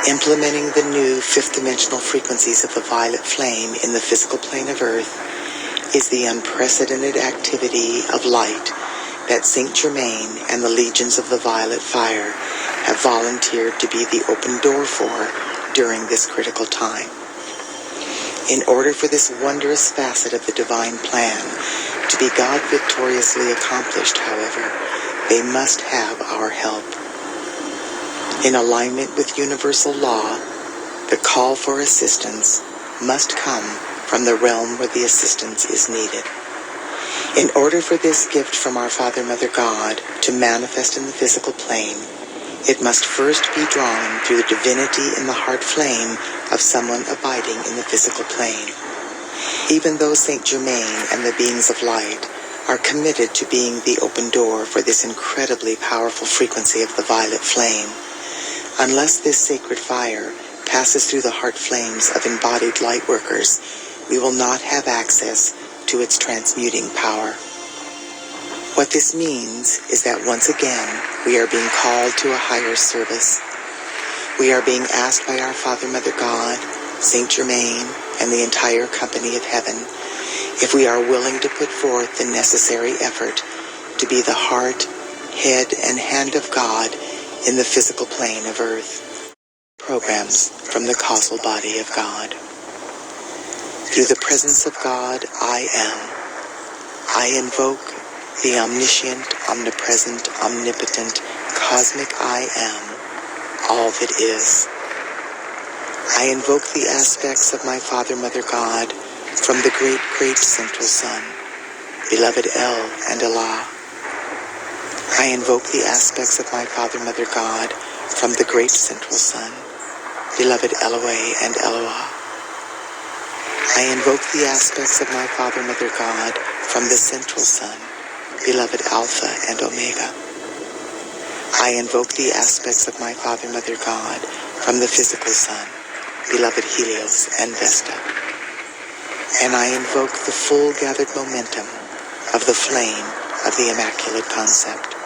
Implementing the new fifth dimensional frequencies of the violet flame in the physical plane of Earth is the unprecedented activity of light that Saint Germain and the legions of the violet fire have volunteered to be the open door for during this critical time. In order for this wondrous facet of the divine plan to be God victoriously accomplished, however, they must have our help. In alignment with universal law, the call for assistance must come from the realm where the assistance is needed. In order for this gift from our Father, Mother, God to manifest in the physical plane, it must first be drawn through the divinity in the heart flame of someone abiding in the physical plane. Even though Saint Germain and the beings of light are committed to being the open door for this incredibly powerful frequency of the violet flame, unless this sacred fire passes through the heart flames of embodied light workers, we will not have access to its transmuting power. What this means is that once again, we are being called to a higher service. We are being asked by our Father, Mother, God, Saint Germain, and the entire company of heaven, if we are willing to put forth the necessary effort to be the heart, head, and hand of God in the physical plane of Earth. Programs from the causal body of God. Through the presence of God, I am. I invoke the omniscient, omnipresent, omnipotent, cosmic I am, all that is. I invoke the aspects of my Father, Mother, God from the great, great central sun, beloved El and Allah. I invoke the aspects of my Father, Mother, God from the great central sun, beloved Eloah and Eloah. I invoke the aspects of my Father, Mother, God from the central sun, beloved Alpha and Omega. I invoke the aspects of my Father, Mother, God from the physical sun, beloved Helios and Vesta. And I invoke the full gathered momentum of the flame of the Immaculate Concept.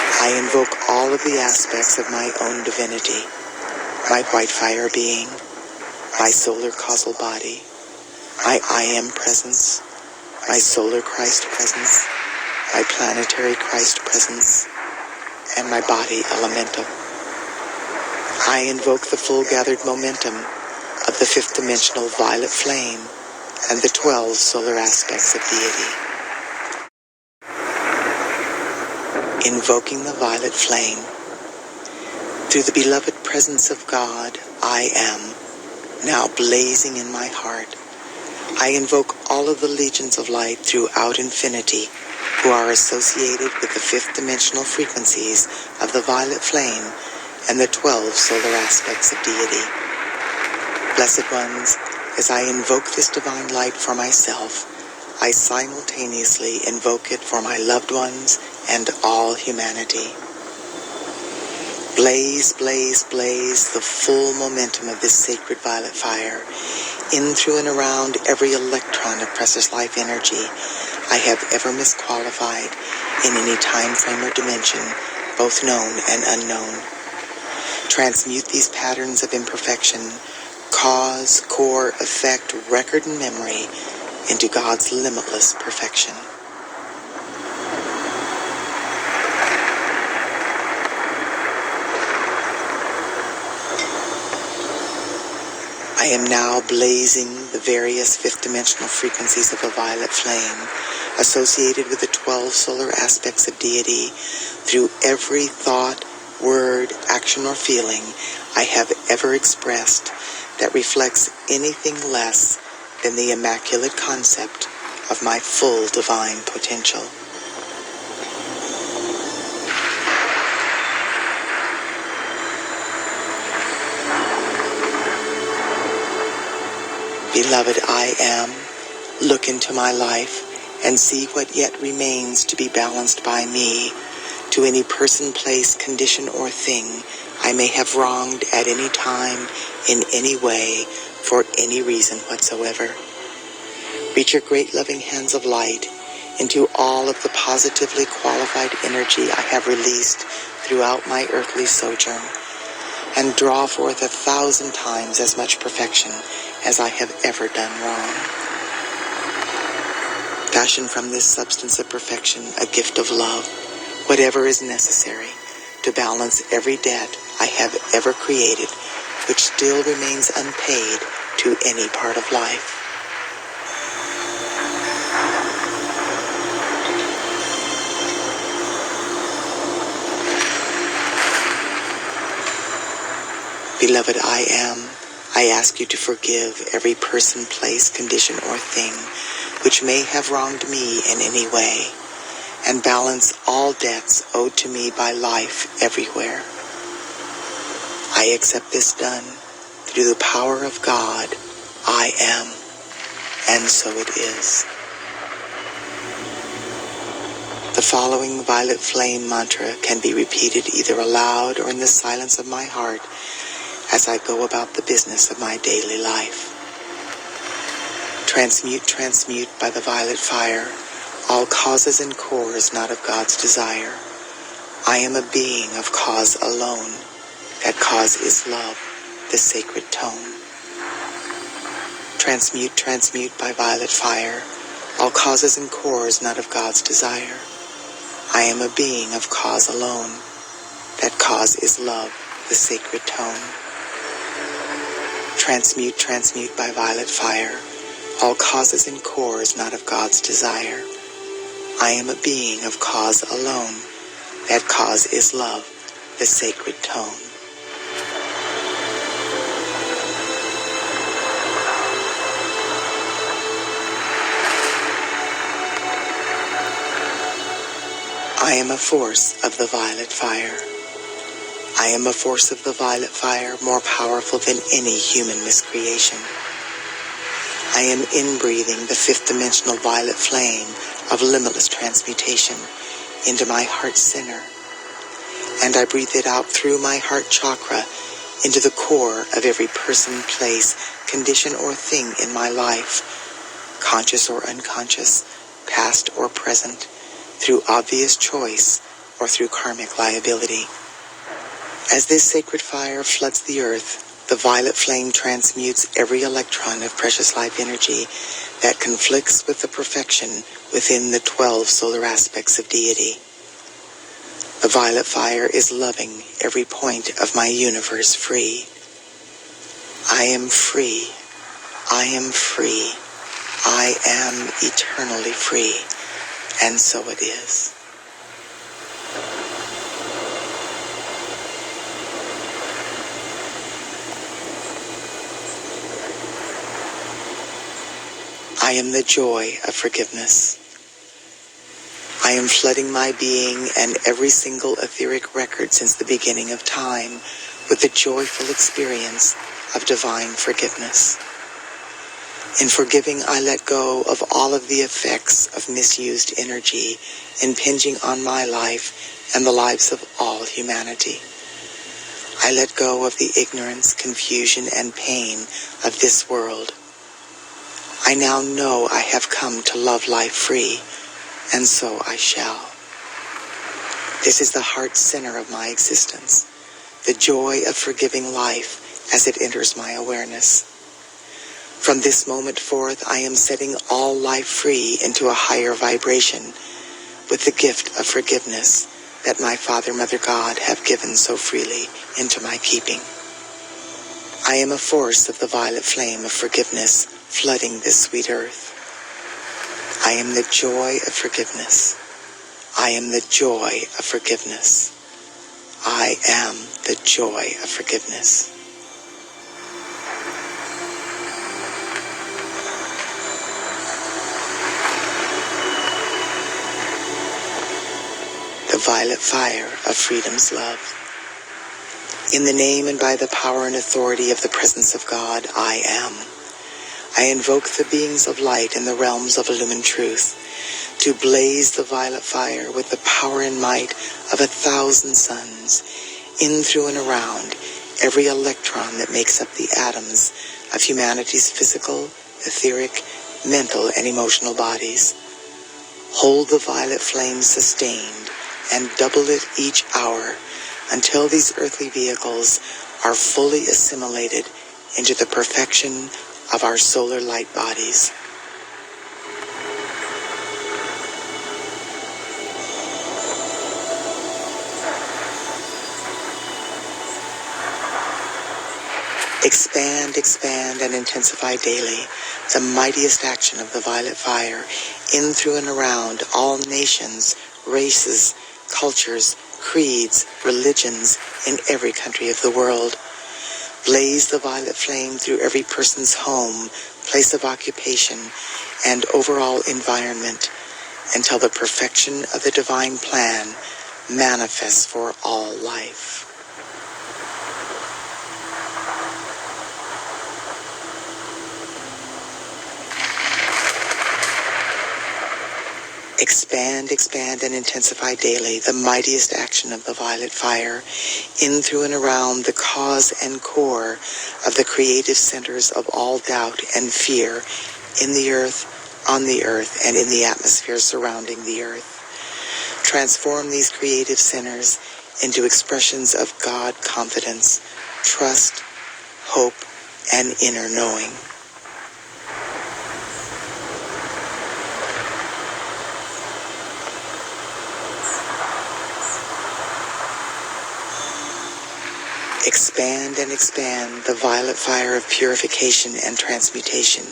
I invoke all of the aspects of my own divinity, my white fire being, my solar causal body, my I am presence, my solar Christ presence, my planetary Christ presence, and my body elemental. I invoke the full gathered momentum of the fifth dimensional violet flame and the 12 solar aspects of deity. Invoking the violet flame. Through the beloved presence of God, I am, now blazing in my heart. I invoke all of the legions of light throughout infinity who are associated with the fifth dimensional frequencies of the violet flame and the 12 solar aspects of deity. Blessed ones, as I invoke this divine light for myself, I simultaneously invoke it for my loved ones and all humanity. Blaze, blaze, blaze the full momentum of this sacred violet fire in, through, and around every electron of precious life energy I have ever misqualified in any time frame or dimension, both known and unknown. Transmute these patterns of imperfection, cause, core, effect, record, and memory into God's limitless perfection. I am now blazing the various fifth dimensional frequencies of a violet flame associated with the 12 solar aspects of deity through every thought, word, action, or feeling I have ever expressed that reflects anything less than the immaculate concept of my full divine potential. Beloved I am, look into my life and see what yet remains to be balanced by me to any person, place, condition, or thing I may have wronged at any time, in any way, for any reason whatsoever. Reach your great loving hands of light into all of the positively qualified energy I have released throughout my earthly sojourn, and draw forth 1,000 times as much perfection as I have ever done wrong. Fashion from this substance of perfection a gift of love, whatever is necessary to balance every debt I have ever created, which still remains unpaid to any part of life. Beloved, I ask you to forgive every person, place, condition, or thing which may have wronged me in any way, and balance all debts owed to me by life everywhere. I accept this done through the power of God. I am, and so it is. The following violet flame mantra can be repeated either aloud or in the silence of my heart as I go about the business of my daily life. Transmute, transmute by the violet fire all causes and cores not of God's desire. I am a being of cause alone. That cause is love, the sacred tone. Transmute, transmute by violet fire all causes and cores not of God's desire. I am a being of cause alone. That cause is love, the sacred tone. Transmute, transmute by violet fire all causes and cores not of God's desire. I am a being of cause alone. That cause is love, the sacred tone. I am a force of the violet fire. I am a force of the violet fire more powerful than any human miscreation. I am inbreathing the fifth dimensional violet flame of limitless transmutation into my heart center, and I breathe it out through my heart chakra into the core of every person, place, condition, or thing in my life, conscious or unconscious, past or present, through obvious choice or through karmic liability. As this sacred fire floods the earth, the violet flame transmutes every electron of precious life energy that conflicts with the perfection within the 12 solar aspects of deity. The violet fire is loving every point of my universe free. I am free. I am free. I am eternally free. And so it is. I am the joy of forgiveness. I am flooding my being and every single etheric record since the beginning of time with the joyful experience of divine forgiveness. In forgiving, I let go of all of the effects of misused energy impinging on my life and the lives of all humanity. I let go of the ignorance, confusion, and pain of this world. I now know I have come to love life free, and so I shall. This is the heart center of my existence, the joy of forgiving life as it enters my awareness. From this moment forth, I am setting all life free into a higher vibration with the gift of forgiveness that my Father, Mother, God have given so freely into my keeping. I am a force of the violet flame of forgiveness flooding this sweet earth. I am the joy of forgiveness. I am the joy of forgiveness. I am the joy of forgiveness. The violet fire of freedom's love. In the name and by the power and authority of the presence of God, I am. I invoke the beings of light in the realms of illumined truth to blaze the violet fire with the power and might of 1,000 suns, in, through, and around every electron that makes up the atoms of humanity's physical, etheric, mental, and emotional bodies. Hold the violet flame sustained and double it each hour until these earthly vehicles are fully assimilated into the perfection of our solar light bodies. Expand, expand, and intensify daily the mightiest action of the violet fire in, through, and around all nations, races, cultures, creeds, religions in every country of the world. Blaze the violet flame through every person's home, place of occupation, and overall environment until the perfection of the divine plan manifests for all life. Expand, expand, and intensify daily the mightiest action of the violet fire in, through, and around the cause and core of the creative centers of all doubt and fear in the earth, on the earth, and in the atmosphere surrounding the earth. Transform these creative centers into expressions of God confidence, trust, hope, and inner knowing. Expand and expand the violet fire of purification and transmutation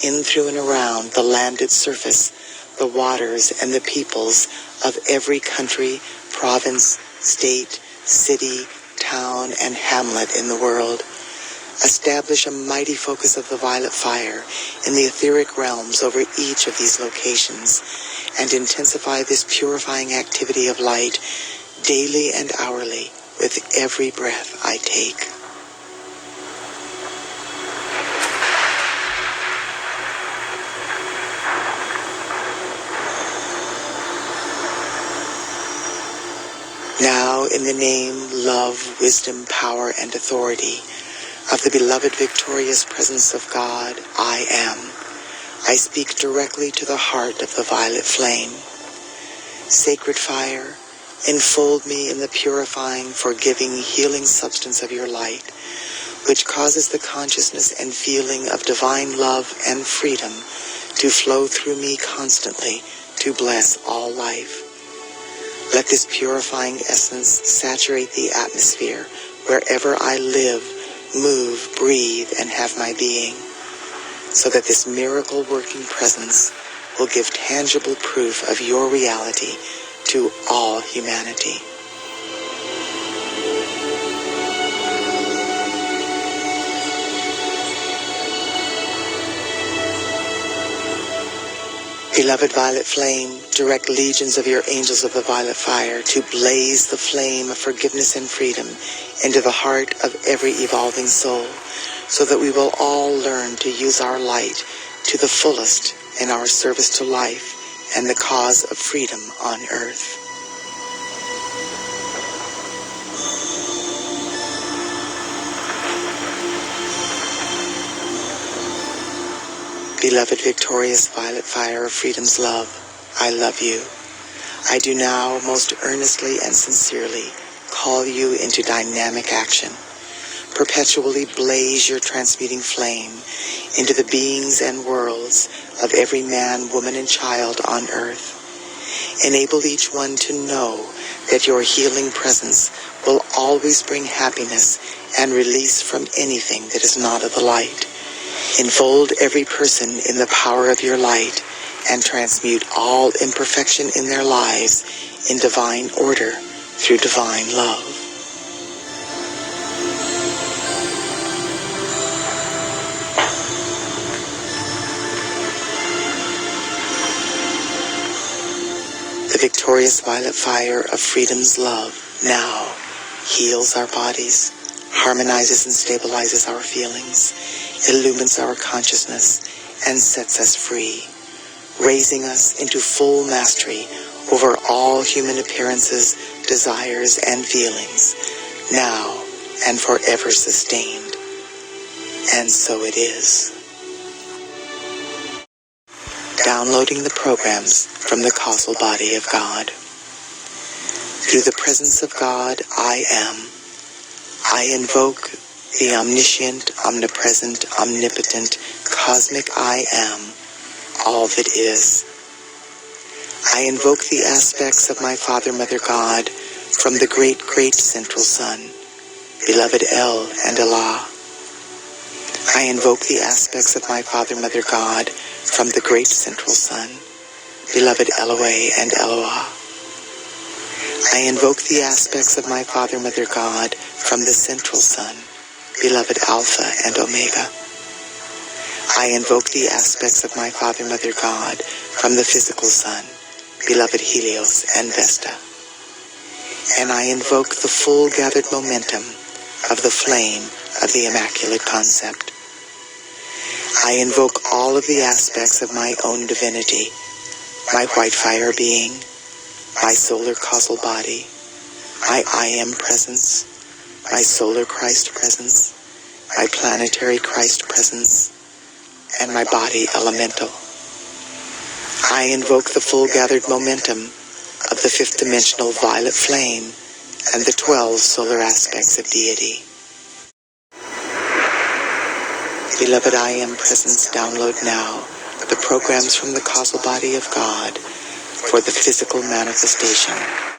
in, through, and around the landed surface, the waters, and the peoples of every country, province, state, city, town, and hamlet in the world. Establish a mighty focus of the violet fire in the etheric realms over each of these locations, and intensify this purifying activity of light daily and hourly with every breath I take. Now, in the name, love, wisdom, power, and authority of the beloved victorious presence of God, I am. I speak directly to the heart of the violet flame. Sacred fire, enfold me in the purifying, forgiving, healing substance of your light, which causes the consciousness and feeling of divine love and freedom to flow through me constantly to bless all life. Let this purifying essence saturate the atmosphere wherever I live, move, breathe, and have my being, so that this miracle-working presence will give tangible proof of your reality to all humanity. Beloved violet flame, direct legions of your angels of the violet fire to blaze the flame of forgiveness and freedom into the heart of every evolving soul, so that we will all learn to use our light to the fullest in our service to life and the cause of freedom on earth. Beloved victorious violet fire of freedom's love, I love you. I do now most earnestly and sincerely call you into dynamic action. Perpetually blaze your transmuting flame into the beings and worlds of every man, woman, and child on earth. Enable each one to know that your healing presence will always bring happiness and release from anything that is not of the light. Enfold every person in the power of your light and transmute all imperfection in their lives in divine order through divine love. The victorious violet fire of freedom's love now heals our bodies, harmonizes and stabilizes our feelings, illumines our consciousness, and sets us free, raising us into full mastery over all human appearances, desires, and feelings, now and forever sustained. And so it is. Downloading the programs from the causal body of God. Through the presence of God, I am. I invoke the omniscient, omnipresent, omnipotent, cosmic I am, all that is. I invoke the aspects of my Father, Mother, God, from the great, great central sun, beloved El and Allah. I invoke the aspects of my Father, Mother, God, from the great central sun, beloved Eloi and Eloah. I invoke the aspects of my Father, Mother, God, from the central sun, beloved Alpha and Omega. I invoke the aspects of my Father, Mother, God, from the physical sun, beloved Helios and Vesta. And I invoke the full gathered momentum of the flame of the Immaculate Concept. I invoke all of the aspects of my own divinity, my white fire being, my solar causal body, my I am presence, my solar Christ presence, my planetary Christ presence, and my body elemental. I invoke the full gathered momentum of the fifth dimensional violet flame and the 12 solar aspects of deity. Beloved I Am Presence, download now the programs from the causal body of God for the physical manifestation.